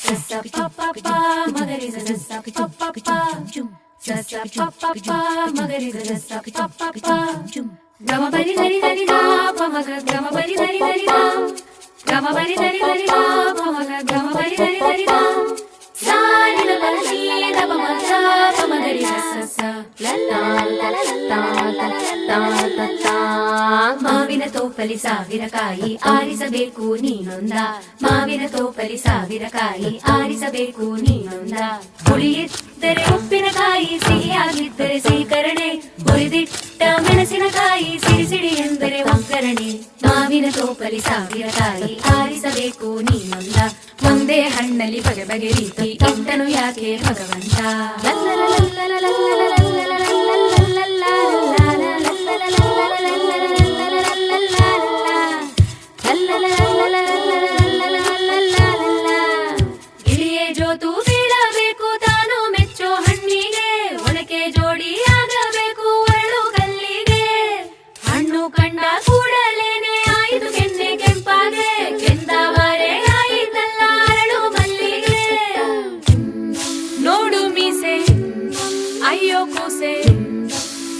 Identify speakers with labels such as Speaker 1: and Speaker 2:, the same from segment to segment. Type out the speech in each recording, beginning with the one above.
Speaker 1: sa pa pa pa magari sa sa pa pa pa sa sa pa pa pa magari sa sa pa pa pa gama bari dari dari da pa maga gama bari dari dari da gama bari dari dari da pa maga gama bari dari dari da sa ni la la ni da pa ma sa pa magari sa sa la la la la la la la la la ಮಾವಿನ ತೋಪಲಿ ಸಾವಿರ ಕಾಯಿ ಆರಿಸಬೇಕು ನೀನೊಂದ ಮಾವಿನ ತೋಪಲಿ ಸಾವಿರ ಕಾಯಿ ಆರಿಸಬೇಕು ನೀನೊಂದ ಹುಳಿಯಿದ್ದರೆ ಉಪ್ಪಿನಕಾಯಿ ಸಿಹಿಯಾಗಿದ್ದರೆ ಸೀಕರಣೆ ಹುರಿದಿಟ್ಟ ಮೆಣಸಿನಕಾಯಿ ಸಿಡಿ ಸಿಡಿ ಎಂದರೆ ಒಗ್ಗರಣೆ ಮಾವಿನ ತೋಪಲಿ ಸಾವಿರ ಕಾಯಿ ಆರಿಸಬೇಕು ನೀನೊಂದ ಒಂದೇ ಹಣ್ಣಲ್ಲಿ ಬಗೆ ಬಗೆ ರೀತಿ ಇಟ್ಟನು ಯಾಕೆ ಭಗವಂತ ಗಿಳಿಯೇ ಜೋತು ಬೀಳಬೇಕು ತಾನು ಮೆಚ್ಚೋ ಹಣ್ಣಿಗೆ ಒಳಕೆ ಜೋಡಿ ಆಗಬೇಕು ಅರಳು ಕಲ್ಲಿಗೆ ಹಣ್ಣು ಕಂಡ ಕೂಡಲೇನೆ ಆಯಿತು ಕೆನ್ನೆ ಕೆಂಪಾಗೆ ಕೆಂದಾವರೆ ಆಯಿತಲ್ಲ ಅರಳು ಮಲ್ಲಿಗೆ ನೋಡು ಮೀಸೆ ಅಯ್ಯೋ ಕೂಸೆ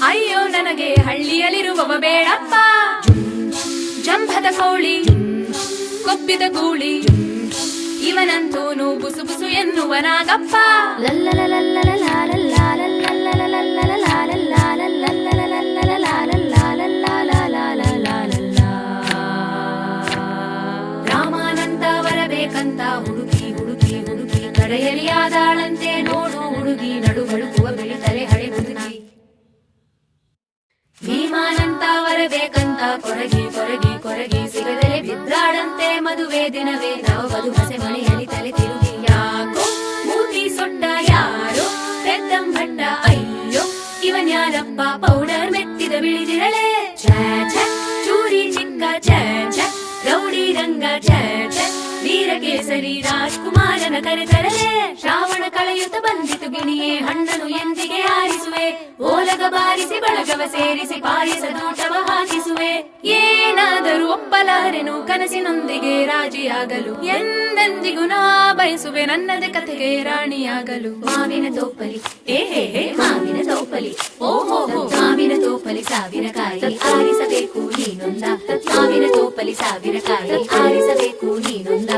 Speaker 1: ಅಯ್ಯೋ ನನಗೆ ಹಳ್ಳಿಯಲ್ಲಿರುವವ ಬೇಡಪ್ಪ ಜಂಭದ ಕೋಳಿ ಕೊಬ್ಬಿದ ಗೂಳಿ ಇವನಂತೂನು ಬುಸು ಬುಸು ಎನ್ನುವನಾಗಪ್ಪ ರಾಮಾನಂತ ಬರಬೇಕಂತ ಹುಡುಕಿ ಹುಡುಕಿ ಹುಡುಕಿ ಕಡೆಯಲ್ಲಿ ಆದಾಳಂತೆ ನೋಡು ಹುಡುಗಿ ನಡು ಬಳುಕುವ ಬೆಳಿತಲೆ ಹಳೆ ಹುಡುಗಿ ಭೀಮಾನಂತ ಬರಬೇಕಂತ ಕೊರಗಿ ಕೊರಗಿ ಕೊರಗಿ ಸಿಗದಲೆ ಬಿದ್ದಾಡಂತೆ ಮದುವೆ ದಿನವೇ ನಾವು ಬದು ಹಸೆ ಮನೆಯಲ್ಲಿ ತಲೆ ತಿರುಗಿ ಯಾಕೋ ಮೂತಿ ಸೊಟ್ಟ ಯಾರೋ ಪೆದ್ದಂ ಭಟ್ಟ ಅಯ್ಯೋ ಇವನ್ಯಾರಪ್ಪ ಪೌಡರ್ ಮೆತ್ತಿದ ಬಿಳಿದಿರಳೆ ಛ ಛ ಚೂರಿ ಚಿಕ್ಕ ಛ ಛ ರೌಡಿ ರಂಗ ಛ ಛ ವೀರಕೇಸರಿ ರಾಜ್ಕುಮಾರನ ಕರೆತರಲೆ ಶ್ರಾವಣ ಕಳೆಯುತ್ತ ಬಂದಿತು ಗಿಣಿಯೇ ಹಣ್ಣನು ಎಂದಿಗೆ ಆರಿಸುವೆ ಓಲಗ ಬಾರಿಸಿ ಬಳಗವ ಸೇರಿಸಿ ಪಾಯಸ ದೂಟವ ಹಾಕಿಸುವೆ ಏನಾದರೂ ಒಪ್ಪಲಾರೆನು ಕನಸಿನೊಂದಿಗೆ ರಾಜಿಯಾಗಲು ಎಂದೆಂದಿಗೂ ನಾ ಬಯಸುವೆ ನನ್ನದೇ ಕಥೆಗೆ ರಾಣಿಯಾಗಲು ಮಾವಿನ ತೋಪಲಿ ಏ ಹೇ ಹೇ ಮಾವಿನ ತೋಪಲಿ ಓಹೋ ಮಾವಿನ ತೋಪಲಿ ಸಾವಿರ ಕಾಯಿ ಆರಿಸಬೇಕು ನೀನೊಂದ ಮಾವಿನ ತೋಪಲಿ ಸಾವಿರ ಕಾಯಿ ಆರಿಸಬೇಕು ನೀನೊಂದ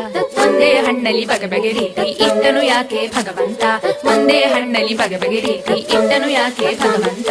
Speaker 1: ಒಂದೇ ಹಣ್ಣಲ್ಲಿ ಬಗೆ ಬಗೆ ರೀತಿ ಇಟ್ಟನು ಯಾಕೆ ಭಗವಂತ ಒಂದೇ ಹಣ್ಣಲ್ಲಿ ಬಗೆ ಬಗೆ ರೀತಿ ಇಟ್ಟನು ಯಾಕೆ ಭಗವಂತ